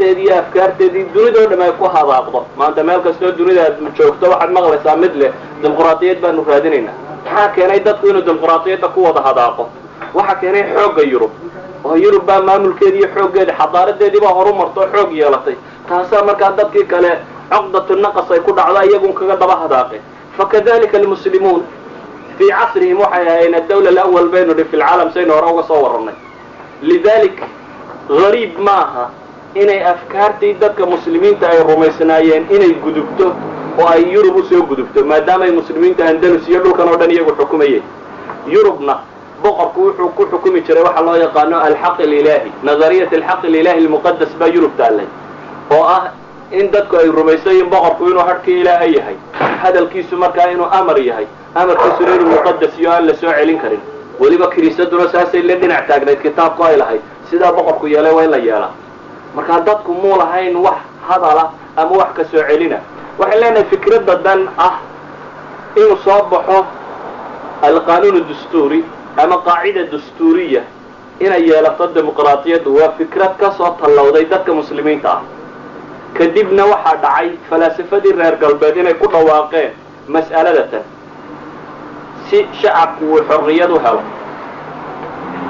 xadaaradeedii iyo afkaarteedii dunidoo dham ay ku hadaaqdo. maanta meel kastoo dunida aad joogto waxaad maqlaysaa mid leh dimuqraadiyad baanu raadinaynaa. maxaa keenay dadku inuu dimuqraadiyadda ku wada hadaaqo? waxaa keenay xoogga Yurub, oo Yurub baa maamulkeedii iyo xooggeedii xadaaradeedii baa horu marto xoog yeelatay. taasaa markaa dadkii kale caqdatu naqas ay ku dhacdo iyagun kaga daba hadaaqeen. fakadalika almuslimuun في عصرهم وحي أن الدولة الأول بينه في العالم سينه وروى صورنا. لذلك غريب معها إني أفكارتي دك مسلمين تاي روميسنايين إني جدبته وأي يوروب سيو جدبته ما دام المسلمين تهندلوا سيرلو كانوا دنيا يقول حكومية يوروبنا بقر كل حكومة شري وح الله يقانو الحق الإلهي نظرية الحق الإلهي المقدس با يوروب تعالى إن دك أي روميسين بقر كونوا حرك إلهي هاي هذا الكيس مركا إنه أمر يهاي أمر كسرير المقدس يوان لسوء علين كريم ولي بكري صدر أساسي اللي نعتقد الكتاب قائل هاي سيدا بقر كيالا وين لا يالا مركا دتكم مولا هاي وح هذا لا أم وح كسوء علينا وحلنا فكرة ضدن إنه صبحه القانون الدستوري أما قاعدة دستورية إن يالا ضد الديمقراطية وفكرة كسوة الله ضدك مسلمين تا كدبنا واحد عاي فلاسفة دي رير قلبين كل واقع مسألة si shacabku uu xorriyad u helo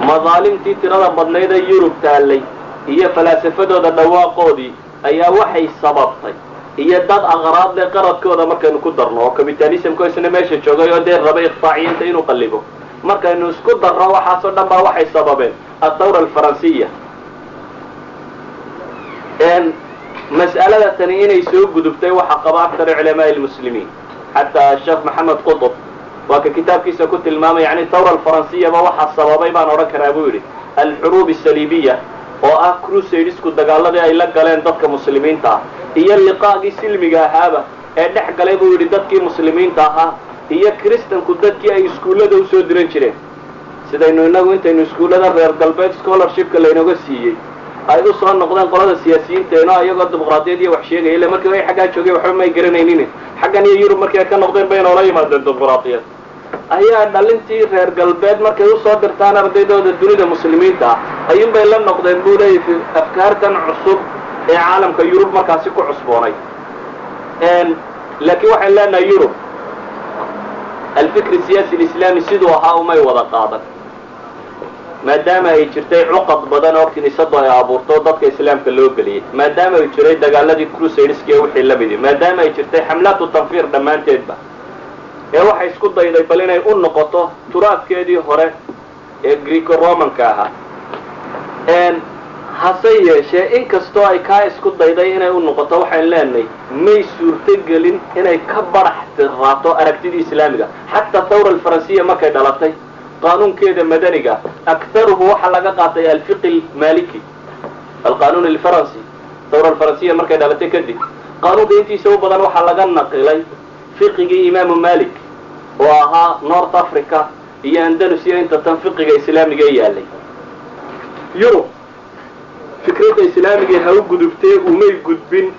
madaalimtii tirada badnayd ee Yurub taalay iyo falaasafadooda dhawaaqoodii ayaa waxay sababtay iyo dad aqraad leh qaradkooda markaynu ku darno oo kapitalismku isna meesha joogay oo deer raba iqtaaciinta inuu qallibo markaynu isku darro waxaas oo dhan baa waxay sababeen الثورة الفرنسية مسألة tani inay soo gudubtay waxa qaba akthar culamaa المسلمين حتى الشيخ محمد قطب وككتاب كيسا كنت الماما يعني الثورة الفرنسية ووحى الصبابي بان وركنا أبويري الحروب السليبية كروسيدسكو الدقالة دي أي لقالين ضدك مسلمين تا هي اللقاء سلمي هذا نحق لي بويري ضدك مسلمين تاها هي كريستن كدتك أي سكولة دو سودرين شرين سيدا إنو إنو إنت إنو سكولة دا غير قلبات سكولرشيب كلا إنو قسيي أيضا صغان نقدان قرادة السياسيين تينا أيضا الديمقراطية دي وحشية إلا مركز أي حاجات شوكي وحرم ما يقرنينيني حقا نيا يورو مركز كان نقدان بين ولاي مادة الديمقراطية ayaa dhalintii reer galbeed markay u soo dirtaan ardaydooda dunida muslimiinta ayuun bay la noqdeen buu leeyahay afkaartan cusub ee caalamka Yurub markaasi ku cusboonay laakiin waxay leenahay Yurub الفكر السياسي الإسلامي sidoo ahaa uma wada qaadan maadaama ay jirtay cuqad badan oo kiniisadu ay abuurto dadka islaamka loo galiyay maadaama ay jiray dagaaladii crusaderska ee wixii la mid maadaama ay jirtay xamlaatu tanfiir dhamaanteedba ee waxay isku dayday bal inay u noqoto turaadkeedii hore ee Greco-Romanka ahaa hase yeeshee inkastoo ay ka isku dayday inay u noqoto waxaan leenahay may suurtagelin inay ka baraxtiraato aragtidii islaamiga xataa thawra alfaransiya markay dhalatay qaanuunkeeda madaniga aktharuhu waxa laga qaatay al-fiqh al-maliki القانون الفرنسي الثورة الفرنسية markay dhalatay kadib qaanuunka intiisa u badan waxa laga naqilay fiqhigii Imam Malik oo ahaa North Africa iyo Andalusia inta tan fiqhiga islaamiga yaalay Yurub fikradda islaamiga ha u gudubtay umay gudbin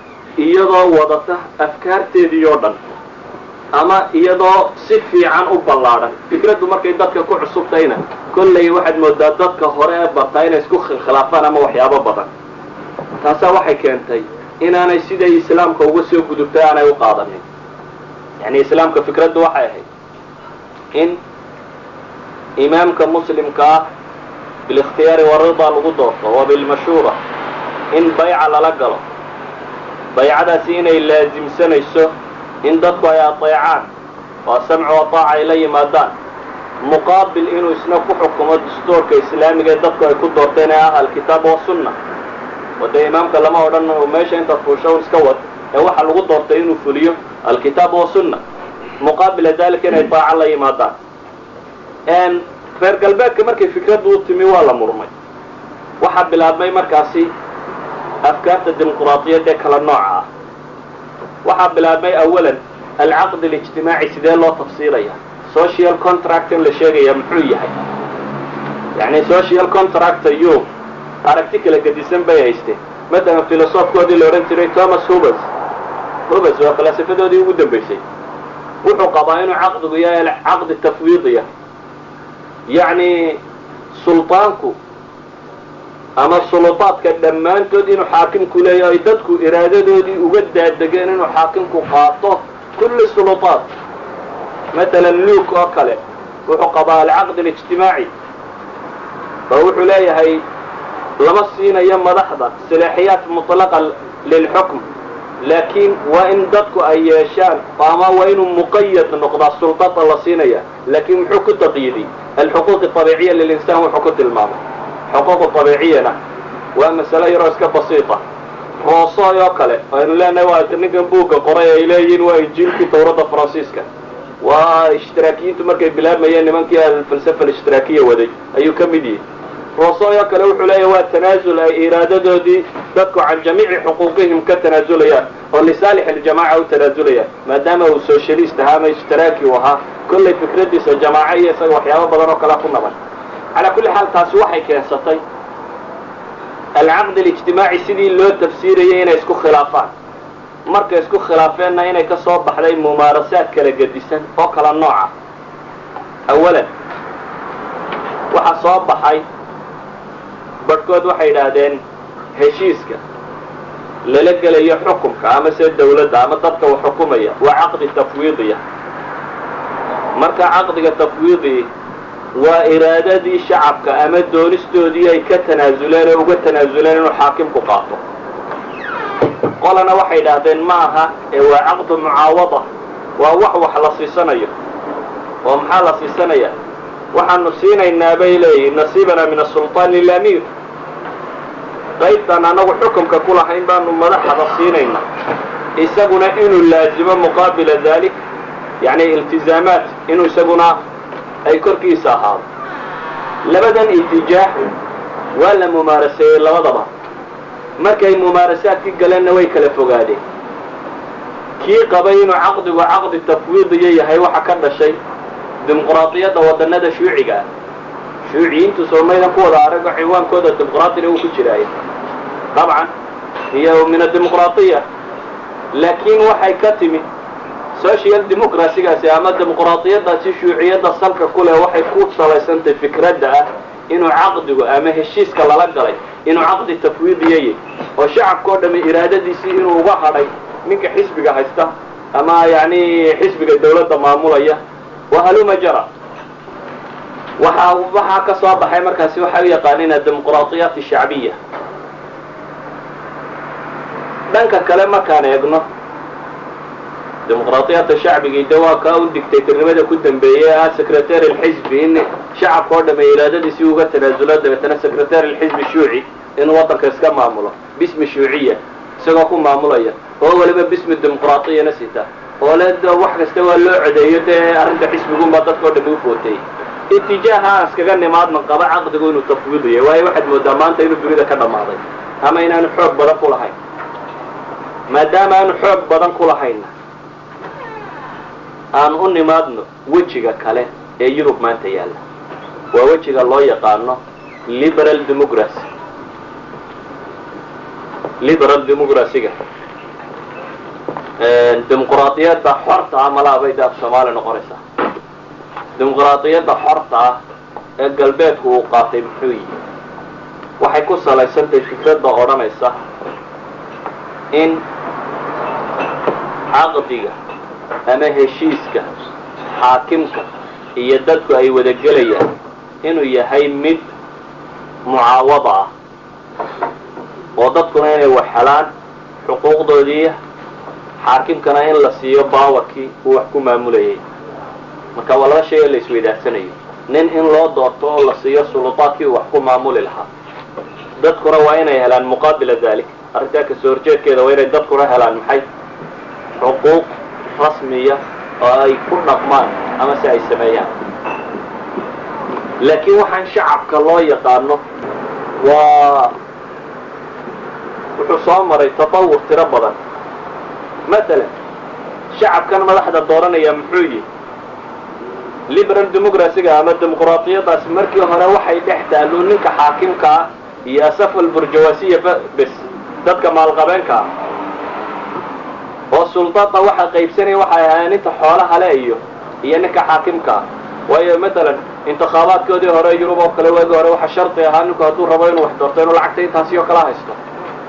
iyadoo wadata afkaarteedii oo dhan ama iyadoo si fiican u ballaaran fikraddu markay dadka ku cusubtayna kullay waxaad moodaa dadka hore ee bartay inay isku khilaafaan ama waxyaabo badan taasa waxay keentay inaanay sida islaamka uga soo gudubtay aanay u qaadanin يعني إسلامك فكرته وحيه إن إمامك مسلم كا بالاختيار والرضا الغضر وبالمشورة إن بيع على لقله بيع دا سينا لازم سنة السه إن دكوا يا طيعان وسمع وطاعة إلي ما دان مقابل إنه يسنفوا حكم الدستور كإسلامي دكوا يكون دورتين الكتاب والسنة وده إمامك لما ورنا وماشي أنت تفوشوا نسكوت هو حل غضر إنه فليه الكتاب والسنة مقابل ذلك أن يطاع الله يمادان أن فرق الباك مركي فكرته تمي ولا مرمي وحب الأبمي مركاسي أفكار الديمقراطية دي كلا نوعها وحب الأبمي أولا العقد الاجتماعي سيدان له تفصيلية social contract لشيء يمحوية يعني social contract يوم أركتك لك ديسمبر يستي مثلا فيلسوف كودي لورنتري توماس بس وفلاسفته دي ugu dambeysay wuxuu qabaa inuu caqdigu yahay caqdi tafwiidiya yani sultaanku ama sulutaadka dhammaantood inuu xaakimku leeyahay dadku iraadadoodii uga daadegeen inuu xaakimku qaato kulli sulutaad. matalan luuk oo kale wuxuu qabaa alcaqd alijtimaaci oo wuxuu leeyahay lama siinayo madaxda salaaxiyaat mutlaqa lilxukm, laakiin waa in dadku ay yeeshaan ama waa inuu muqayad noqdaa sultada la siinaya. laakiin muxuu ku taqyiidiy alxuquuq abiiciya lilinsaan, wuxuu ku tilmaamay xuquuq abiiciyana waa masalo yaroo iska basiita. roosooy oo kale aynu leenahay waa ninkan buugga qoray ay leeyihiin waa injiilkii tawrada faransiiska, waa ishtiraakiyiintu markay bilaabmayeen nimankii alfalsafa alishtiraakiya waday ayuu ka mid yihi. roosooy oo kale wuxuu leeyahay waa tanaasul ay iraadadoodii dadku can jamiici xuquuqihim ka tanaasulayaan oo lisaalix aljamaaca u tanaasulayaan, maadaama uu socialist ahaa ama ishtiraaki u ahaa. kollay fikradiisa jamaaca iyo isaga waxyaabo badan oo kale ku naban. calaa kulli xaal taasi waxay keensatay alcaqd alijtimaaci sidii loo tafsiirayay inay isku khilaafaan. markay isku khilaafeenna inay ka soo baxday mumaarasaad kala gedisan oo kala nooca. awalan waxaa soo baxay badhkood waxay yidhaahdeen heshiiska lala gelayo xukumka ama se dawladda ama dadka wax xukumaya waa caqdi tafwiidiya. marka caqdiga tafwiidi waa iraadadii shacabka ama doonistoodii ay ka tanaasuleen oo uga tanaasuleen inuu xaakimku qaato. qolana waxay yidhaahdeen ma aha ee waa caqdu mucaawada, waa wax la siisanayo. oo maxaa la siisanaya? waxaanu siinaynaa bay leeyihin nasiibana min asulطaan lilamiir, qaybtaan anagu xukumka ku lahayn baanu madaxda siinaynaa, isaguna inuu laazimo muqaabila dalik, yani iltizaamaat inuu isaguna ay korkiisa ahaado. labadan itijaah waa la mumaaraseeyey labadaba. markay mumaarasaadkii galeenna way kala fogaadeen. kii qabay inuu caqdigu caqdi tafwiidiya yahay waxa ka dhashay dimuqraadiyadda wadannada shuuciga ah. shuuciyiintu soomaydan ku wada arago ciwaankooda dimuqraadina uu ku jiraayo dabcan iyo min adimuqraadiya, laakiin waxay ka timid social democracygaasi ama dimuqraadiyaddaasi shuuciyadda salka ku leh waxay ku salaysantahay fikradda ah inuu caqdigu ama heshiiska lala galay inuu caqdi tafwiidiyay oo shacabka oo dhamme iraadadiisii inuu uga hadhay ninka xisbiga haysta ama yani xisbiga dawladda maamulaya. wahaluma jara waxaa ka soo baxay markaasi waxay u yaqaaniin adimuqraadiyaat shacbiya. dhanka kale markaan eegno dimuqraadiyaadka shacbigii de waa kaa u dictatornimada ku dambeeyey ah secretary alxisbi in shacabka oo dhamme iraadadiisii uga tanaasulo, dabeetana secretary alxisbi shuuci inuu waddanka iska maamulo bismi shuuciya isagoo ku maamulaya oo weliba bismi dimuqraadiyana sita oo le wax kasta waa loo codeeyo dee arrinta xisbigunbaa dadka oo dhamme u footay. itijaaha aan iskaga nimaadman qaba caqdigu inuu tafwiidiyo, waayo waxaad moodaa maanta inuu dunida ka dhammaaday ama inaanu xoog badan ku lahayn. maadaama aanu xoog badan ku lahayna aan u nimaadno wejiga kale ee yurub maanta yaalla. waa wejiga loo yaqaano liberal democracy. liberal democracyga dimuqraadiyadda xorta ah malaha bay daaf soomaali noqonaysaa. dimuqraadiyadda xorta ah ee galbeedku uu qaatay muxuu yihi? waxay ku salaysantahay fikradda odhanaysa in caqdiga ama heshiiska xaakimka iyo dadku ay wada gelayaan inuu yahay mid mucaawada ah oo dadkuna inay wax helaan xuquuqdoodii, xaakimkana in la siiyo baawarkii uu wax ku maamulayay. marka waa laba shay oo la isweydaarsanayo. nin in loo doorto oo la siiyo sulutaadkii uu wax ku maamuli lahaa, dadkuna waa inay helaan muqaabila dalik. arrintaa kasoo horjeedkeeda waa inay dadkuna helaan maxay? xuquuq rasmiya oo ay ku dhaqmaan ama si ay sameeyaan. laakiin waxaan shacabka loo yaqaano waa wuxuu soo maray tatawur tiro badan. maalan shacabkan madaxda dooranaya muxuu yihi? liberal democracyga ama dimuqraadiyaddaasi markii hore waxay dhex taallo ninka xaakimka ah iyo asaf alburjawasiya bes dadka maalqabeenka ah oo sultada waxa qaybsanaya waxay ahaayeen inta xoolaha le iyo ninka xaakimka ah. waayo maalan intikhaabaadkoodii hore Yurub oo kale waagi hore waxa sharti ahaa ninku hadduu rabo inuu wax doorto inuu lacagta intaasi oo kala haysto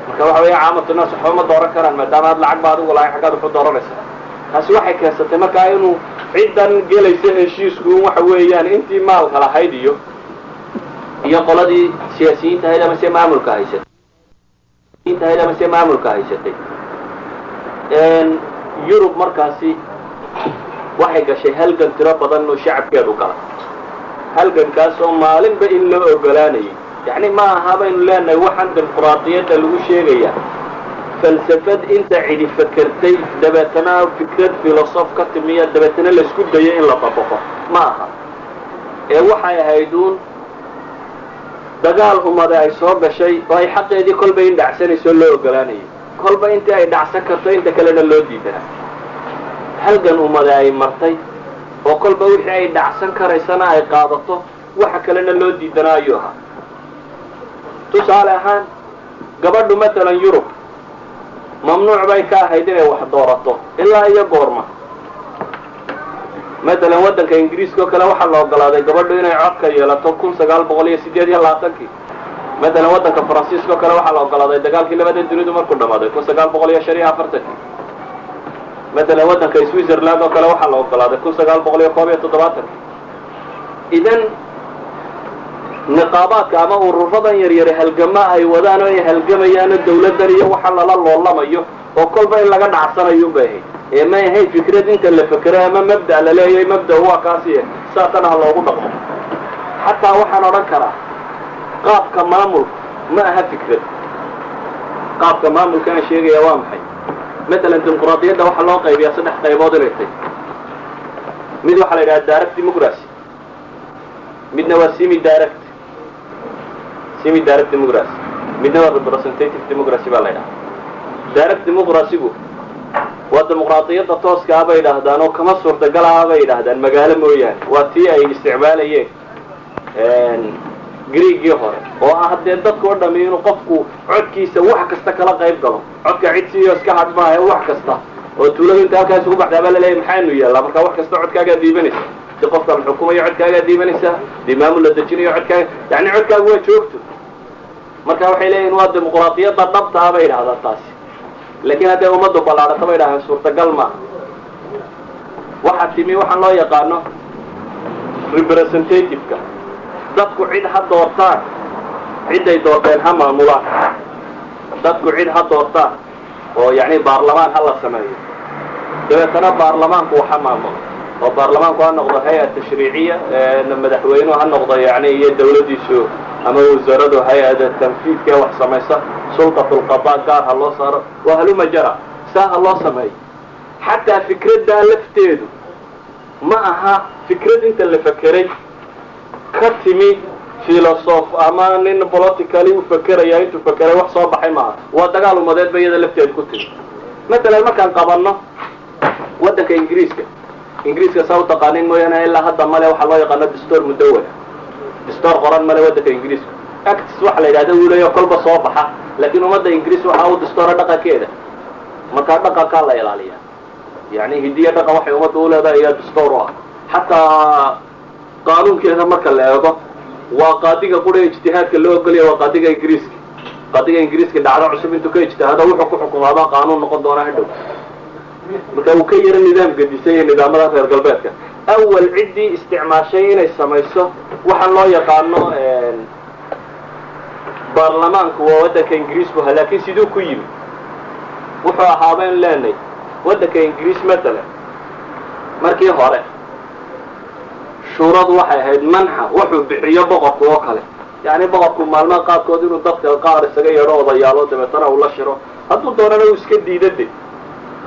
marka waxa weeye caamatu naas waxba dooran karaan maadaama aad lacag baad ugu lahayn xaggaad wuxuu dooranaysaa taasi waxay keensatay markaa inuu ciddan gelaysa heshiisku waxa weeyaan intii maalka lahayd iyo qoladii siyaasiyiinta ahayd ama se maamulka haysatay Yurub markaasi waxay gashay halgan tiro badan oo shacabkeedu galay halgankaas oo maalinba in loo ogolaanayay يعني ما هذين لنا وحن ديمقراطية الوشيغية فلسفة انت عيدي فكرتي دبتنا فكرة فيلسوف كتمية دبتنا لسكوت دايا إلا طبقة معها وحي هيدون دقال أمضي عيصوب بشيء وهي حتى يدي كل بين دعسان يسولو قراني كل بين انت اي دعسان كرتين تكالنا اللو ديدنا هلقن أمضي عي مرتي وكل بين اي دعسان كريسانا اي قادته وحكا لنا اللو ديدنا ايوها tusaale ahaan gabadhu مثلا Yurub mamnuuc bay ka ahayd inay wax doorato ilaa iyo goorma مثلا wadanka Ingiriiska kale waxa loo ogolaaday gabadhu inay cod ka yeelato 1928 مثلا wadanka Faransiiska kale waxa loo ogolaaday dagaalkii labada dunidu markuu dhamaaday 1945 مثلا wadanka Switzerland kale waxa loo ogolaaday 1917 idan نقابات أما ورفضا يرير هالجماعة يودانو يهالجميان الدولة دريه وحلا الله ما يو وكل بين لقد عصنا يومه ما هي فكرة أنت اللي فكرها ما مبدأ لا هي مبدأ هو كاسية ساتنا الله وضعه حتى وحنا نكره قاب كمامل ما ها فكرة قاب كمامل كان شيء يوام حي مثلا الديمقراطية ده وحلا قيب يصنع قيبات ريتي ميدو حلا دايركت ديمقراطي ميدنا وسيمي دايركت سيمي دايركت ديمقراطي ميدنا ريبريزنتيتيف ديمقراطي baa la yiraahdaa دايركت ديمقراطيgu waa dimuqraadiyadda tooska ah bay yiraahdaan oo kama suurtagal ah bay yiraahdaan magaalo mooyaan waa tii ay isticmaalayeen Greek hore oo ah hadee dadku oo dhameeyay inuu qofku codkiisa wax kasta kala qayb galo codka cidsiyo iska hadmaayo wax kasta oo tuulada inta halkaas ugu baxdaa baa la leeyahay maxay nu yeelaa marka wax kasta codkaaga diibanaysa قفك الحكومة يعدكاga diibanaysa dimaam la dajinayo codkaaga yani codkaaga waa joogto marka waxay leeyihiin waa dimuqraadiyadda dhabta ah bay yiraahdaan taasi laakiin hadda ummaddu balaarata bay yiraahdaan suurtagal ma waxa timi waxaan loo yaqaano representative-ka dadku cid ha doortaan ciday doorteen ha maamulaan dadku cid ha doortaan oo yani baarlamaan ha la sameeyo dabeetana baarlamaanku waxa maamulo وبرلمان كان نقضى هيئة تشريعية مدحوينه هالنقضى يعني هي الدولة دي شو أما وزارته هيئة التنفيذ كواح سميسة سلطة القضاء قال الله صار وهلو ما جرى ساه الله سمي حتى فكرة ده لفتيده معها فكرة انت اللي فكرت كتمي فيلسوف أمان بوليتيكالي وفكرة يا انتو فكرة واحد صباحي معها وتقالوا مداد بيدا لفتيد كتب مثلا ما كان قبلنا ودك إنجليزك إنجليزك ساو تقانين مويانا إلا هذا ماله وحلا يقنا دستور مدون دستور قرآن ماله ودك إنجليزك أكتس وحلا إذا ولا يقول بصوبحة لكن مدة إنجليز وحاول دستور دقة كده ما كان دقة كلا يلاليا يعني هدية دقة وحي ومدة أولى ده هي دستورها حتى قانون كده ما كان لا يقول وقاضي كقول اجتهاد كله يقول يا وقاضي إنجليز قاضي إنجليز كده على عشان أنتو كاجتهاد وحكم هذا قانون نقدونه هدو marka uu ka yar nidaam gadisay nidaamada reer galbeedka awal cidi isticmaashay inay samayso waxa loo yaqaano baarlamaanku waa wadanka Ingiriisku laakiin sidoo ku yimi wuxuu ahaabeen leenay wadanka Ingiriis mesela markii hore shuradu waxay ahayd manxa wuxuu bixiyo boqorku oo kale yani boqorku maalmaha qaadkood inuu dadka qaar isaga yeero odayaalo dabeetana uu la shiro hadduu doonana uu iska diidade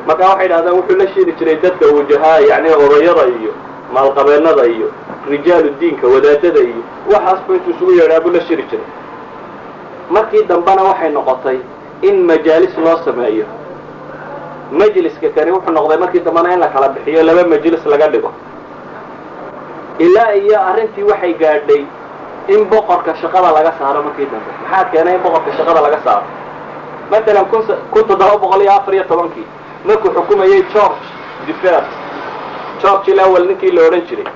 marka waxay yiraahdaan wuxuu la sheegi jiray dadka wajahaa yani odayada iyo maalqabeennada iyo rijaalu diinka wadaadada iyo waxaas bay isugu yeedhaabuu la shiri jiray markii dambana waxay noqotay in majaalis loo sameeyo majliska kani wuxuu noqday markii dambana in la kala bixiyo laba majlis laga dhigo ilaa iyo arrintii waxay gaadhay in boqorka shaqada laga saaro markii dambe maxaa keenay in boqorka shaqada laga saaro مثلا كنت ضرب قليا أفريا طبنكي markuu xukumayay George the First George الأول ninkii la oran jiray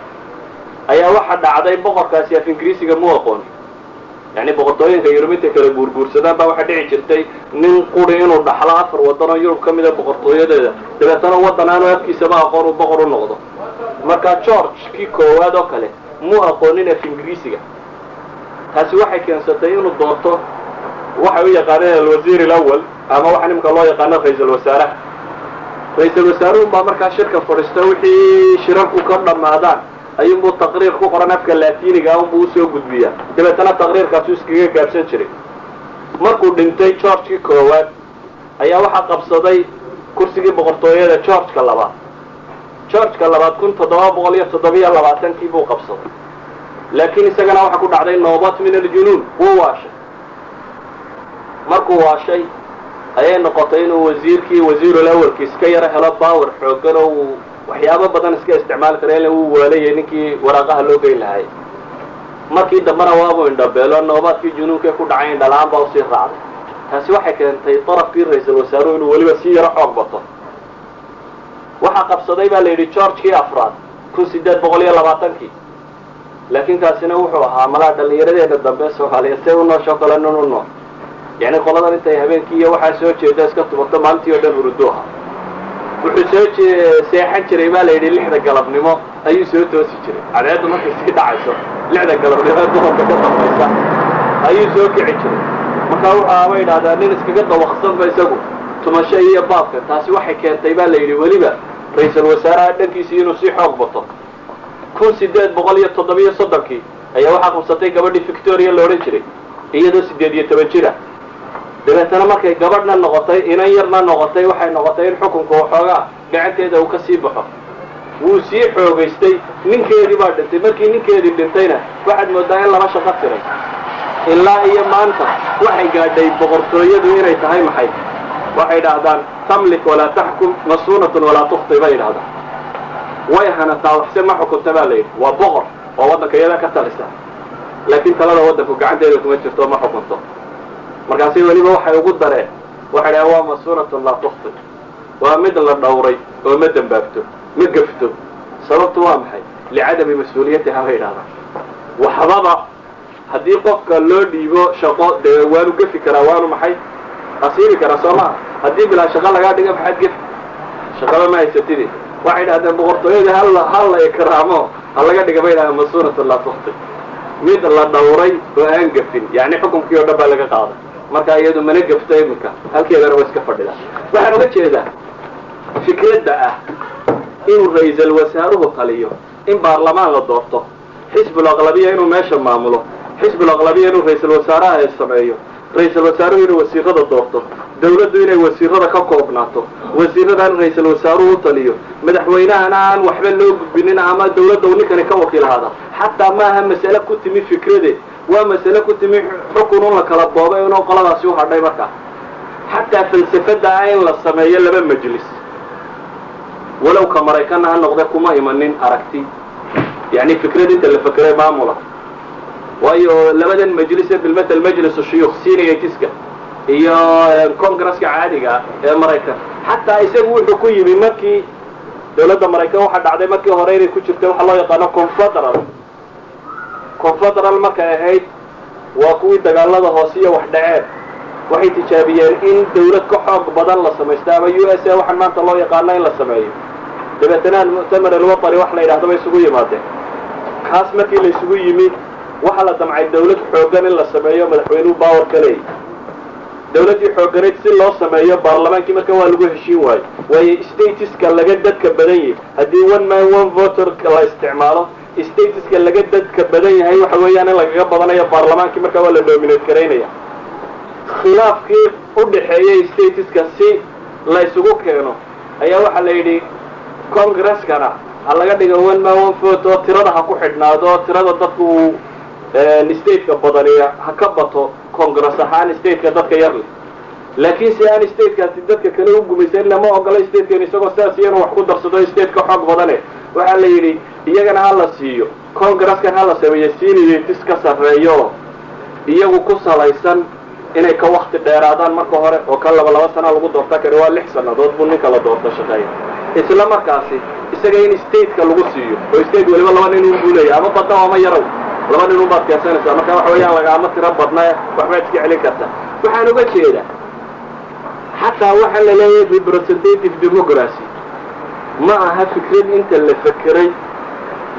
ayaa waxa dhacday boqorkaasi af ingiriisiga mu aqoon yani boqortooyinka yurubinta kala guurguursadaan baa waxa dhici jirtay nin quri inuu dhaxlo 4 wadan oo Yurub ka mid ah boqortooyadeeda dabeetana wadan aanu afkiisaba aqoon u boqor u noqdo marka George kii koowaad oo kale mu aqoonin af ingiriisiga taasi waxay keensatay inuu doorto waxa uu yaqaanay al-wasiir al-awwal ama waxa nimka loo yaqaano ra'iisul wasaaraha ra'iisul wasaaruhu baa markaa shirka fadhiistay wixii shirarku ka dhamaadaan ayuu taqriir ku qoran afka laatiiniga uu soo gudbiyaa dabeetana taqriirkaas uu iskaga gaabsan jiray markuu dhintay George kii koowaad ayaa waxa qabsaday kursigii boqortooyada George ka labaad 1727 kii buu qabsaday laakiin isagana waxa ku dhacday noobat min al-junuun wuu waashay markuu waashay ayay noqotay inuu wasiirul awwalkii iska yara helo power xoogan oo waxyaabo badan iska isticmaal kareen uu waalay ninkii waraaqaha loo geyn lahaay markii dambana waabo indhabeelo noobaadkii junuunka ku dhacay dhalaan baa sii raacday taasi waxay keentay tarafkii ra'iisul wasaaruhu inuu waliba si yara xoog bato waxa qabsaday baa la yiri George kii afraad 1820 laakiin kaasina wuxuu ahaa malaa dhalinyaradeena dambe Soomaaliyeed oo noo shaqalanno يعني قلنا أنت يهبين كي واحد سوتش داس كتب طبعا أنت يقدر يردوها وحسوتش سياحة شريمة لين اللي حدا قلب نما أي سوت وسيشري على هذا ما في سيد عشرة اللي حدا قلب نما دوهم بكتب ميسا أي سوت يعشري مكاو وين هذا ناس كقطع وخصم بيسقو ثم شيء باقي تاسي واحد كان تيبان لين وليبا رئيس الوزراء دنك يسينو سيح أقبطه كل سيدات بغلية تضبية صدقي أي واحد مستطيع قبل فيكتوريا لوريشري هي دو سيدات تبجرة dabeetana markay gabadhna noqotay inay yarna noqotay waxay noqotay in xukunku xooga gacanteeda uu ka sii baxo wuu sii xoogaystay ninkeedii baa dhintay markii ninkeedii dhintayna waxaad moodaa in laba shaqo tiray ilaa iyo maanta waxay gaadhay boqortooyadu inay tahay maxay waxay dhaahdaan tamlik wala tahkum masuunatun wala tukhti bay dhaahdaan way hanataa waxse ma xukunta baa leeyahay waa boqor oo wadanka iyada ka talisa laakiin talada wadanku gacanteeda kuma jirto ma xukunto markaasii waliba waxay ugu dareen waxay dhahay waa masuunatun la tukhti waa mid la dhowray oo ma dambaabto ma gafto sababtu waa maxay li'adami mas'uuliyatiha bay dhaahdaan waxbaba haddii qofka loo dhiibo shaqo waanu gafi karaa waanu maxay asiiri karaa Soomaa haddii bilaa shaqo laga dhigo maxad gaf shaqada ma haysatid waxay dhahdeen boqortooyada hal ikraamo laga dhigo bay dhahdeen masuunatun la tukhti mid la dhowray oo aan gafin yani xukunkii oo dhan laga qaaday marka iyadu mana gafto imika halkeedana waa iska fadhida waxaan uga jeedaa fikradda ah in ra'iisul wasaaruhu taliyo in baarlamaan la doorto xisbul aqlabiyya inuu meesha maamulo xisbul aqlabiyya inuu ra'iisul wasaaraha ay sameeyo ra'iisul wasaaruhu inuu wasiirada doorto dawladdu inay wasiirada ka koobnaato wasiiradan ra'iisul wasaaruhu taliyo madaxweynahana aan waxba loo gudbinin ama dawladda uu ninkani ka wakiilahada xataa maaha mas'ala ku timi fikrade waa mas'ala ku timi xukun la kala boobay inuu qoladaasi u hadhay marka xataa falsafada in la sameeyo laba majlis walaw ka Mareykan ha noqdo kuma imanin aragti yani fikrada inta la fakray maamula waayo labadan majlis bilmathal majlis الشيوخ سينيتيسكا iyo kongareska caadiga ee Mareykan xataa isagu wuxuu ku yimi markii dawladda Mareykan waxa dhacday markii hore inay ku jirtay waxa loo yaqaan confederal markay ahayd waa kuwii dagaalada hoosiya wax dhaceen waxay tijaabiyeen in dawlad ka xoog badan la sameeyo ama USA waxa maanta loo yaqaan in la sameeyo dabeetana mu'tamar al-watani wax la yiraahdo way isugu yimaadeen kaas markii la isugu yimi waxa la damcay dawlad xoogan in la sameeyo madaxweynuhu power kale dawladii xooganeed si loo sameeyo baarlamaankii marka waa lagu heshiin waayo statuska laga dadka badan yahay hadii one man one voter la isticmaalo statuska laga dadka badan yahay waxa weeyaan in laga badanayo baarlamaankii marka waa la dominate kareynaya khilaafkii u dhaxeeyay statuska si la isugu keeno ayaa waxa la yiri congress-kana laga dhigo one man one vote oo tirada ha ku xidhnaado tirada dadku state-ka badaniya ha ka bato congress ahaan state-ka dadka yar laakiin si aan state-kaasi dadka kale u gumaysan lama ogola state-kan isagoo saas iyo wax ku darsado state-ka xoog badane waxa la yiri iyagana ha la siiyo congress-kan ha la sameeyo seniorities ka sareeyo iyagu ku salaysan inay ka waqti dheeraadaan marka hore oo ka laba sano lagu doorta karo waa 6 sanadood buu ninka la doorto shaqeeyo isla markaasi isaga in stateka lagu siiyo oo state waliba laba nin uu leeyahay ama badda ama yarow laba nin baad keensanaysaa marka waxa weeyaan lagaama tiro badna waxbaad iska celin kartaa waxaan uga jeedaa xataa waxa la leeyahay representative democracy ma aha fikrad inta la fakiray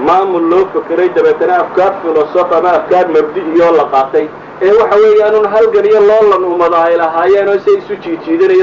maamul loo fakiray dabeetana afkaar filosof ama afkaar mabdi'iyo la qaatay ee waxa weeyaan halgan iyo loolan ummadaha ay lahaayeen oo say isu jiijiidanayeen